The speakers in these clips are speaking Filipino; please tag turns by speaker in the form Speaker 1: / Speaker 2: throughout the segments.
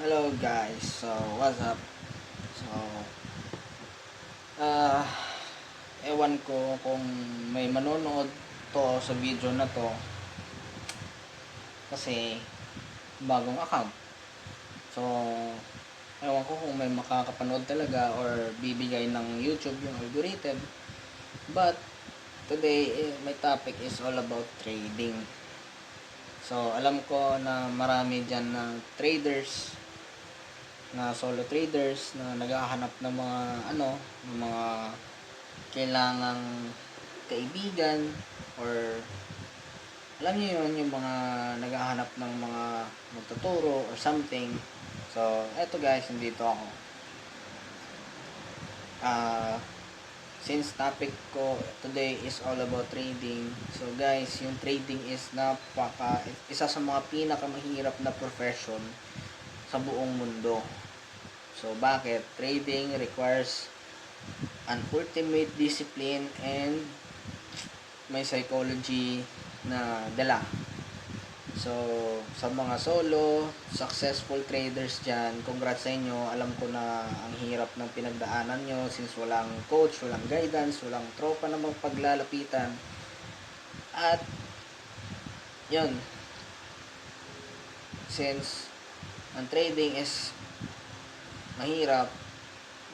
Speaker 1: Hello guys, so what's up? So, ah, ewan ko kung may manonood to sa video na to kasi bagong account. So, ewan ko kung may makakapanood talaga or bibigay ng YouTube yung algorithm. But, today, my topic is all about trading. So, alam ko na marami dyan na traders na solo traders na naghahanap ng mga ng mga kailangang kaibigan or alam niyo yun, yung mga naghahanap ng mga magtuturo or something. So, eto guys, nandito ako. Ah, since topic ko today is all about trading. So guys, yung trading is isa sa mga pinakamahirap na profession sa buong mundo. So, bakit? Trading requires an ultimate discipline and may psychology na dala. So, sa mga solo, successful traders dyan, congrats sa inyo. Alam ko na ang hirap ng pinagdaanan nyo since walang coach, walang guidance, walang tropa na magpaglalapitan. At, yun, since ang trading is mahirap,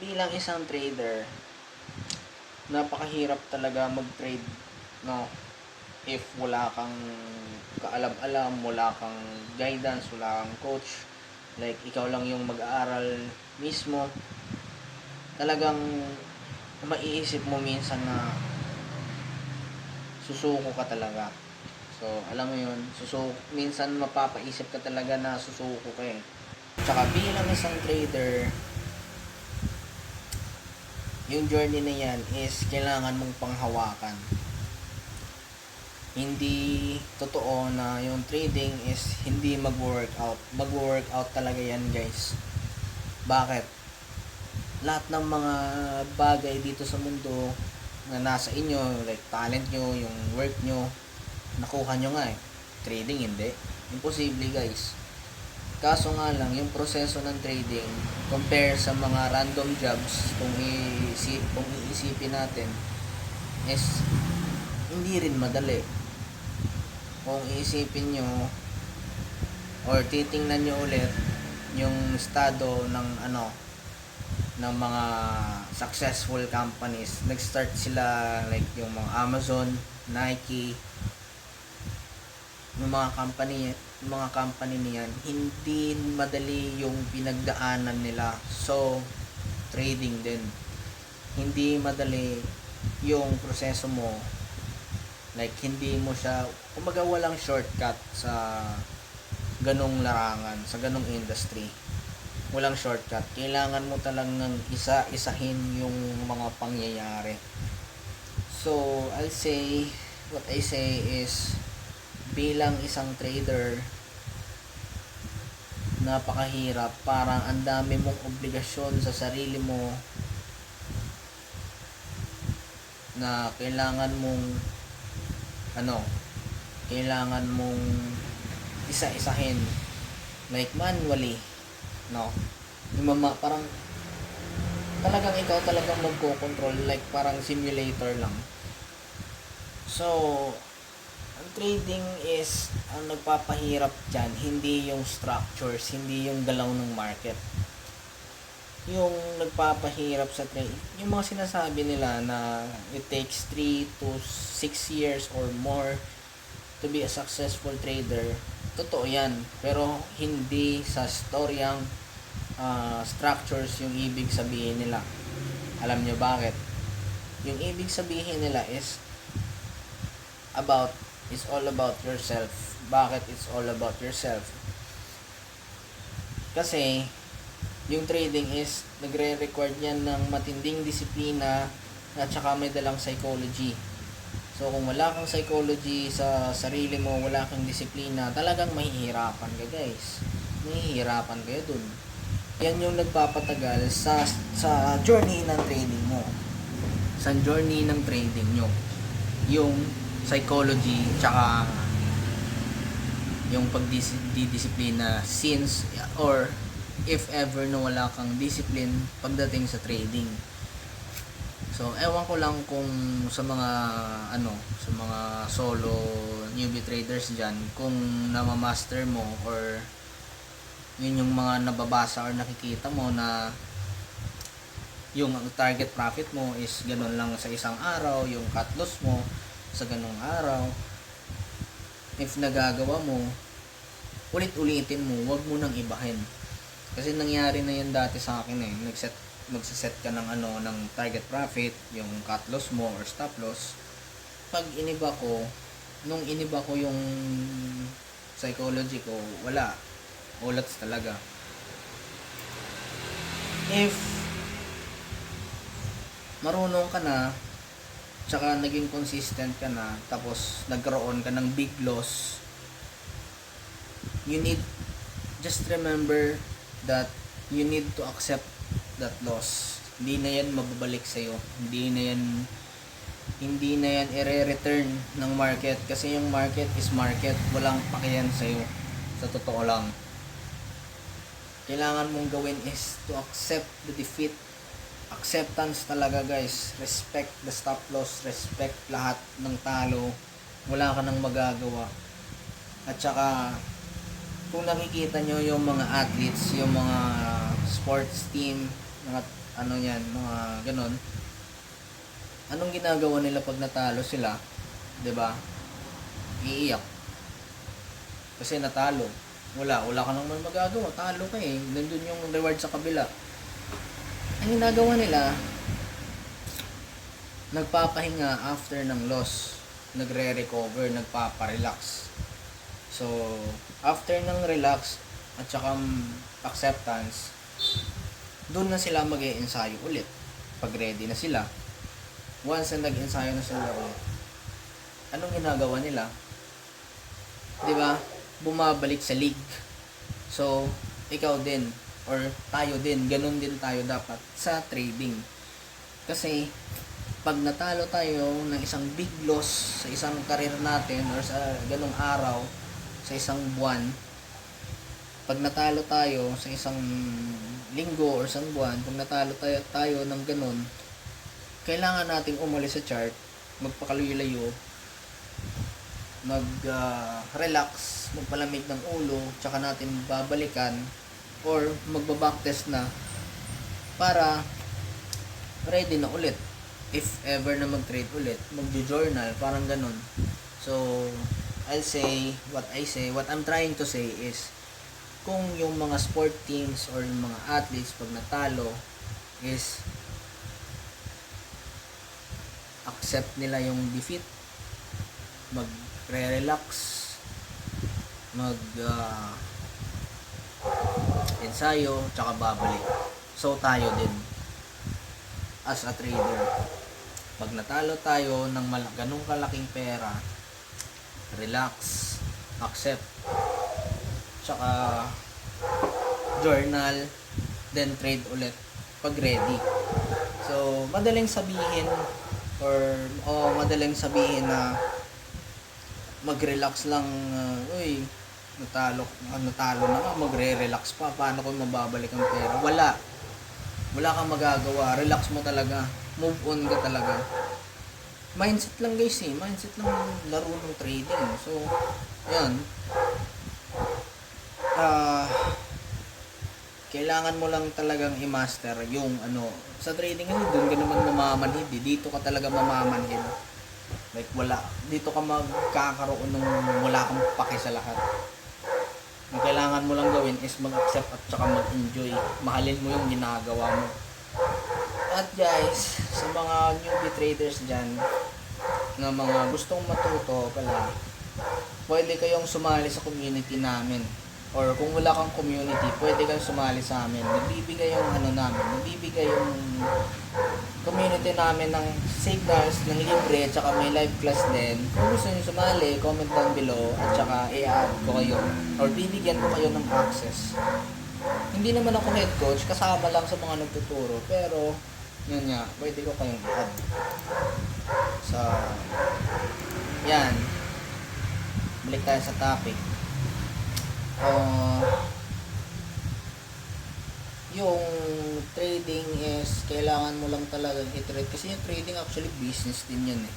Speaker 1: bilang isang trader, napakahirap talaga mag-trade, no? If wala kang kaalam-alam, wala kang guidance, wala kang coach, like ikaw lang yung mag-aaral mismo, talagang maiisip mo minsan na susuko ka talaga. So, alam mo yun, minsan mapapaisip ka talaga na susuko ka eh. Tsaka bilang isang trader, yung journey na yan is kailangan mong panghawakan. Hindi totoo na yung trading is hindi mag-workout. Mag-workout talaga yan guys. Bakit? Lahat ng mga bagay dito sa mundo na nasa inyo, like talent nyo, yung work nyo, nakuha nyo nga eh. Trading hindi. Imposible guys. Kaso nga lang, yung proseso ng trading, compare sa mga random jobs, kung iisipin natin, is hindi rin madali. Kung iisipin nyo, or titingnan nyo ulit, yung estado ng ng mga successful companies, nag-start sila like yung mga Amazon, Nike, yung mga company niyan, hindi madali yung pinagdaanan nila. So, trading din. Hindi madali yung proseso mo. Like, hindi mo siya, kumbaga walang shortcut sa ganong larangan, sa ganong industry. Walang shortcut. Kailangan mo talagang isa-isahin yung mga pangyayari. So, what I say is, bilang isang trader, napakahirap. Parang ang dami mong obligasyon sa sarili mo na kailangan mong isa-isahin, like manually, no? Parang talagang ikaw talagang magko-control, like parang simulator lang. So, ang trading is, ang nagpapahirap dyan, hindi yung structures, hindi yung galaw ng market. Yung nagpapahirap sa trading, yung mga sinasabi nila na it takes 3 to 6 years or more to be a successful trader, totoo yan. Pero hindi sa storyang structures yung ibig sabihin nila. Alam nyo bakit? Yung ibig sabihin nila is all about yourself. Bakit it's all about yourself? Kasi yung trading is nagre-require yan ng matinding disiplina at saka may dalang psychology. So kung wala kang psychology sa sarili mo, wala kang disiplina, talagang mahihirapan ka guys. Mahihirapan kayo dun. Yan yung nagpapatagal sa journey ng trading mo. Sa journey ng trading nyo. Yung psychology tsaka yung pagdidisiplina, since or if ever na wala kang discipline pagdating sa trading. So, ewan ko lang kung sa mga sa mga solo newbie traders diyan, kung namamaster mo or yun yung mga nababasa or nakikita mo na yung target profit mo is ganun lang sa isang araw, yung cut loss mo sa ganung araw. If nagagawa mo, ulit-ulitin mo, wag mo nang ibahin. Kasi nangyari na yan dati sa akin eh. Magsiset ka ng ng target profit, yung cut loss mo or stop loss. Pag nung iniba ko yung psychology ko, wala. Ulats talaga. If marunong ka na, tsaka naging consistent ka na, tapos nagkaroon ka ng big loss, just remember that you need to accept that loss. Hindi na yan mababalik sa'yo. Hindi na yan i-return ng market. Kasi yung market is market. Walang pakiyan sa'yo. Sa totoo lang. Kailangan mong gawin is to accept the defeat. Acceptance talaga, guys. Respect the stop loss. Respect lahat ng talo. Wala ka nang magagawa. At saka, kung nakikita nyo yung mga athletes, yung mga sports team, mga mga ganon, anong ginagawa nila pag natalo sila? 'Di ba? Iiyak. Kasi natalo. Wala ka nang magagawa, talo ka eh. Nandun yung reward sa kabila. Ang ginagawa nila, nagpapahinga after ng loss, nagre-recover, nagpapa-relax. So, after ng relax at saka acceptance, doon na sila mag-i-ensayo ulit. Pag ready na sila, once na nag-ensayo na sila ulit, anong ginagawa nila? 'Di ba? Bumabalik sa league. So, ikaw din or tayo din, ganun din tayo dapat sa trading. Kasi pag natalo tayo ng isang big loss sa isang career natin or sa ganung araw, sa isang buwan, pag natalo tayo sa isang linggo or isang buwan, pag natalo tayo ng ganun, kailangan nating umalis sa chart, magpakaluyo-layo, mag-relax, magpalamig ng ulo, tsaka natin babalikan or magba-backtest na para ready na ulit. If ever na mag-trade ulit, mag-journal, parang ganun. So, what I'm trying to say is, kung yung mga sport teams or yung mga athletes pag natalo is accept nila yung defeat, magre-relax, ensayo, tsaka babalik. So tayo din as a trader, pag natalo tayo ng ganung kalaking pera, relax, accept, tsaka journal, then trade ulit pag ready. So madaling sabihin na mag-relax lang, natalo na nga, magre-relax pa, paano kung mababalik ang pera? Wala kang magagawa, relax mo talaga, move on ka talaga. Mindset lang guys mindset lang laro ng trading. So yan, kailangan mo lang talagang i-master yung sa trading kasi doon ka naman mamamanhid dito ka talaga mamamanhid, like dito ka magkakaroon ng wala kang pake sa lahat. Ang kailangan mo lang gawin is mag-accept at saka mag-enjoy, mahalin mo yung ginagawa mo. At guys, sa mga newbie traders dyan na mga gustong matuto pala, pwede kayong sumali sa community namin. Or kung wala kang community, pwede kang sumali sa amin. Nagbibigay yung nagbibigay yung community namin ng signals, ng libre, at saka may live class din. Kung gusto nyo sumali, comment down below, at saka i-add ko kayo, or bibigyan ko kayo ng access. Hindi naman ako head coach, kasama lang sa mga nagtuturo, pero yun nga, pwede ko kayong i-add. Yan. Balik tayo sa topic. yung trading is kailangan mo lang talagang i-trade kasi yung trading actually business din yan eh.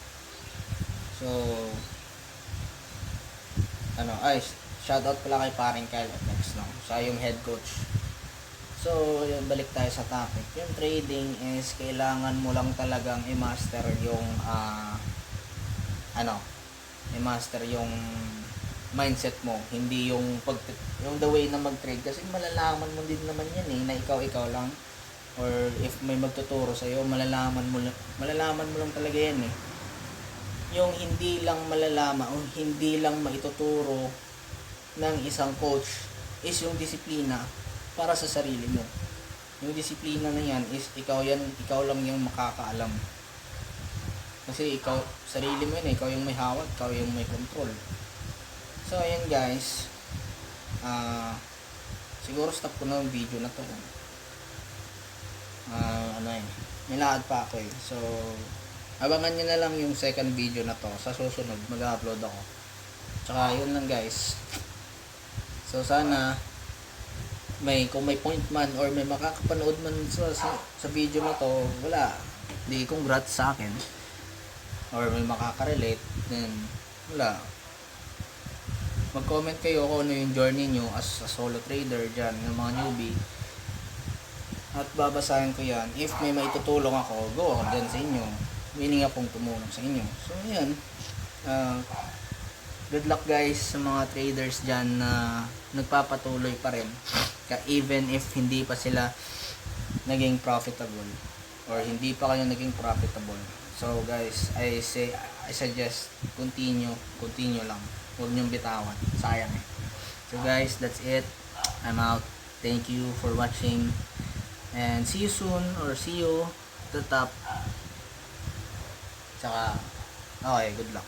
Speaker 1: So shoutout pala kay paring Kyle FX, no? Siya yung head coach. So yun, balik tayo sa topic. Yung trading is kailangan mo lang talagang i-master yung i-master yung mindset mo, hindi yung the way na mag-trade kasi malalaman mo din naman yan eh na ikaw lang, or if may magtuturo sa iyo malalaman mo lang talaga yan eh. Yung hindi lang malalaman o hindi lang maituturo ng isang coach is yung disiplina para sa sarili mo. Yung disiplina na yan is ikaw lang yung makakaalam. Kasi ikaw, sarili mo yun, ikaw yung may hawak, ikaw yung may control. So ayan guys, siguro stop ko na yung video na to. May lakad pa ako eh. So abangan nyo na lang yung second video na to. Sa susunod mag-upload ako. Tsaka yun lang guys. So sana kung may point man or may makakapanood man sa video na to, wala, di congrats sa akin, or may makakarelate, then wala, mag-comment kayo kung ano yung journey nyo as a solo trader dyan, ng mga newbie, at babasahin ko yan. If may maitutulong ako, go ako dyan sa inyo, meaning akong tumulong sa inyo. So yan, good luck guys sa mga traders dyan na nagpapatuloy pa rin even if hindi pa sila naging profitable or hindi pa kayo naging profitable. So guys, I suggest continue lang, huwag niyong bitawan, sayang eh. So guys, that's it, I'm out. Thank you for watching and see you soon, or see you at the top. Tsaka okay, good luck.